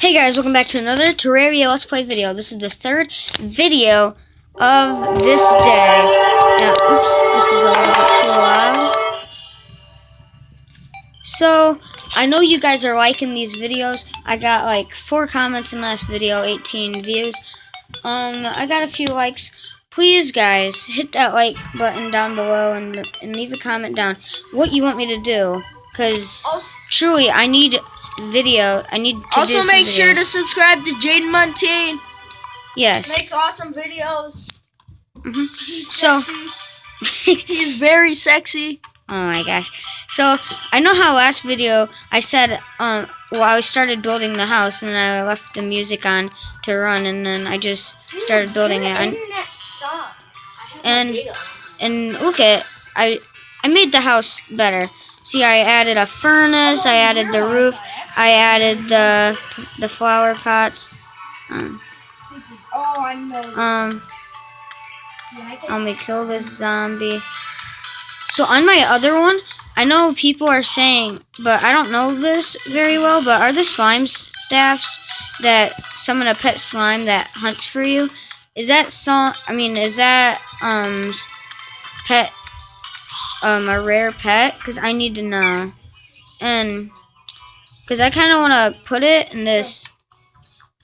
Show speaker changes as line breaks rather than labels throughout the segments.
Hey guys, welcome back to another Terraria Let's Play video. This is the third video of this day. Oops, this is a little bit too loud. So, I know you guys are liking these videos. I got like 4 comments in last video, 18 views. I got a few likes. Please guys, hit that like button down below and leave a comment down what you want me to do. Because truly, I need video. I need to
also
do some
make
videos.
sure to subscribe to Jaden Montaigne.
Yes.
Makes awesome videos. He's
So,
sexy. He's very sexy.
Oh my gosh. So, I know how last video I said, well, I started building the house and then I left the music on to run and then I just started building it. And look at, I made the house better. See, I added a furnace, I added the roof, I added the flower pots. Let me kill this zombie. So on my other one, I know people are saying, but I don't know this very well, but are the slime staffs that summon a pet slime that hunts for you? Is that pet a rare pet? Because I need to know. And because I kind of want to put it in this,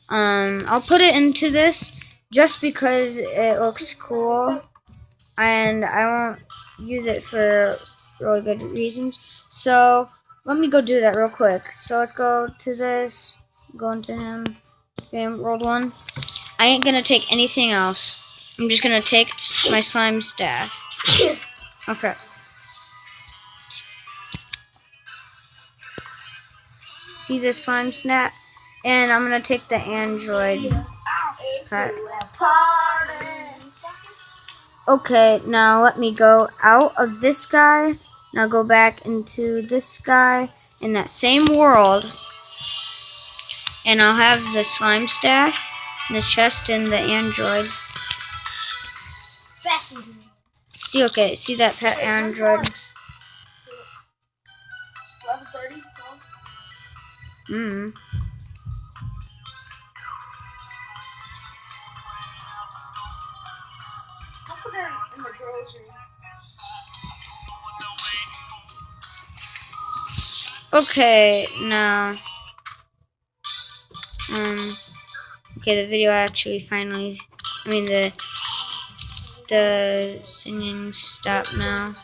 I'll put it into this just because it looks cool. And I won't use it for really good reasons. So let me go do that real quick. So let's go to this. Go into him. Okay, rolled one. I ain't gonna take anything else. I'm just gonna take my slime staff. Okay. See this slime snap? And I'm gonna take the android pet. Okay, now let me go out of this guy. Now go back into this guy in that same world. And I'll have the slime staff, and the chest, and the android. See, okay, see that pet android? Okay, now, okay, the video actually finally, the singing stopped now.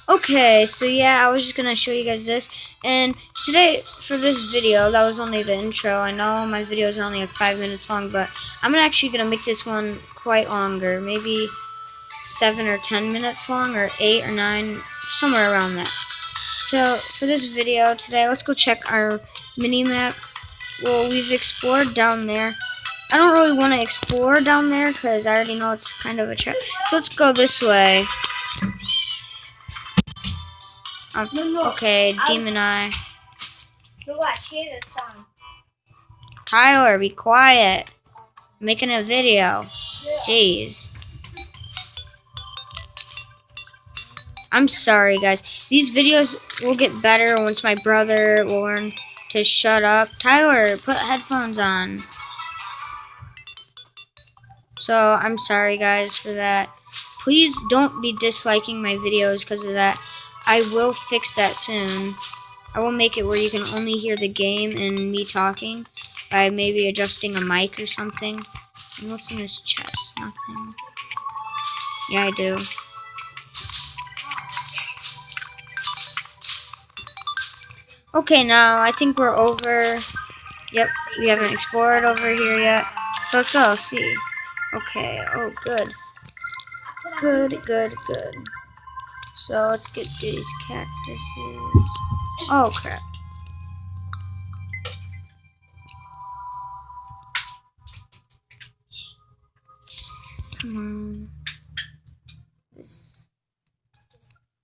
Okay, so yeah, I was just gonna show you guys this, and today, for this video, that was only the intro. I know my videos are only like 5 minutes long, but I'm actually gonna make this one quite longer, maybe 7 or 10 minutes long, or 8 or 9, somewhere around that. So, for this video today, let's go check our mini-map. Well, we've explored down there. I don't really want to explore down there, because I already know it's kind of a trap. So, let's go this way. Okay, Demon Eye.
Hear this song.
Tyler, be quiet. I'm making a video. Jeez. I'm sorry, guys. These videos will get better once my brother will learn to shut up. Tyler, put headphones on. So, I'm sorry, guys, for that. Please don't be disliking my videos because of that. I will fix that soon. I will make it where you can only hear the game and me talking by maybe adjusting a mic or something. And what's in his chest? Nothing. Yeah, I do. Okay, now I think we're over. Yep, we haven't explored over here yet. So let's go see. Okay, oh good. Good. So let's get these cactuses. Oh crap. Come on.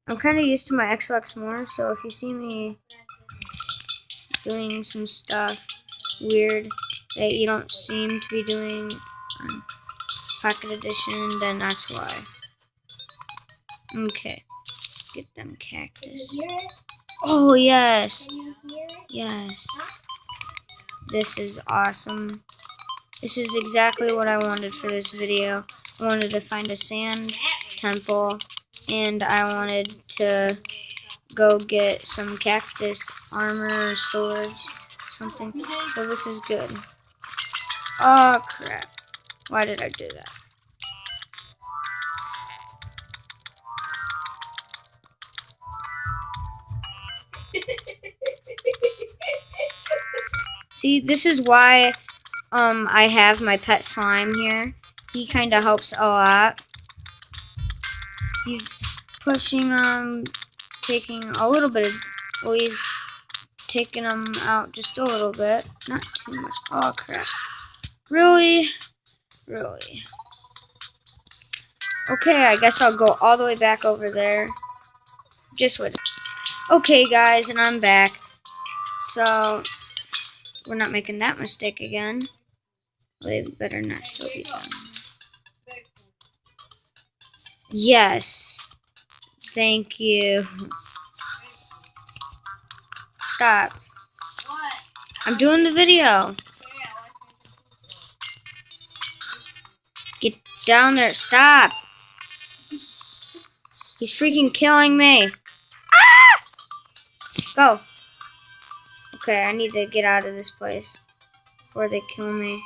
I'm kind of used to my Xbox more, so if you see me doing some stuff weird that you don't seem to be doing on Pocket Edition, then that's why. Okay. Get them cactus.
Can you hear it?
Oh, yes.
Can you hear it?
Yes. This is awesome. This is exactly what I wanted for this video. I wanted to find a sand temple, and I wanted to go get some cactus armor, swords, something. So this is good. Oh, crap. Why did I do that? See, this is why I have my pet slime here. He kind of helps a lot. He's pushing taking a little bit of, well, he's taking them out just a little bit, not too much. Oh crap. Really? Really? Okay, I guess I'll go all the way back over there. Just wait. Okay guys, and I'm back. So, we're not making that mistake again. They better not still be done. Yes. Thank you. Stop. I'm doing the video. Get down there. Stop. He's freaking killing me. Ah! Go. Okay, I need to get out of this place before they kill me.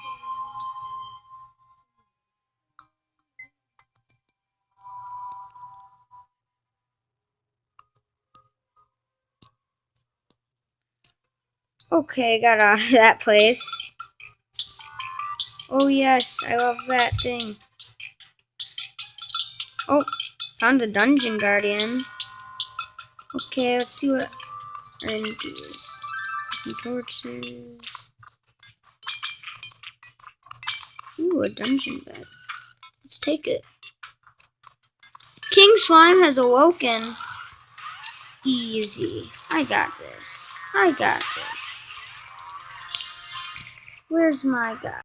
Okay, got out of that place. Oh yes, I love that thing. Oh, found the dungeon guardian. Okay, let's see what I can do. Some torches. Ooh, a dungeon bed. Let's take it. King Slime has awoken. Easy. I got this. I got this. Where's my guy?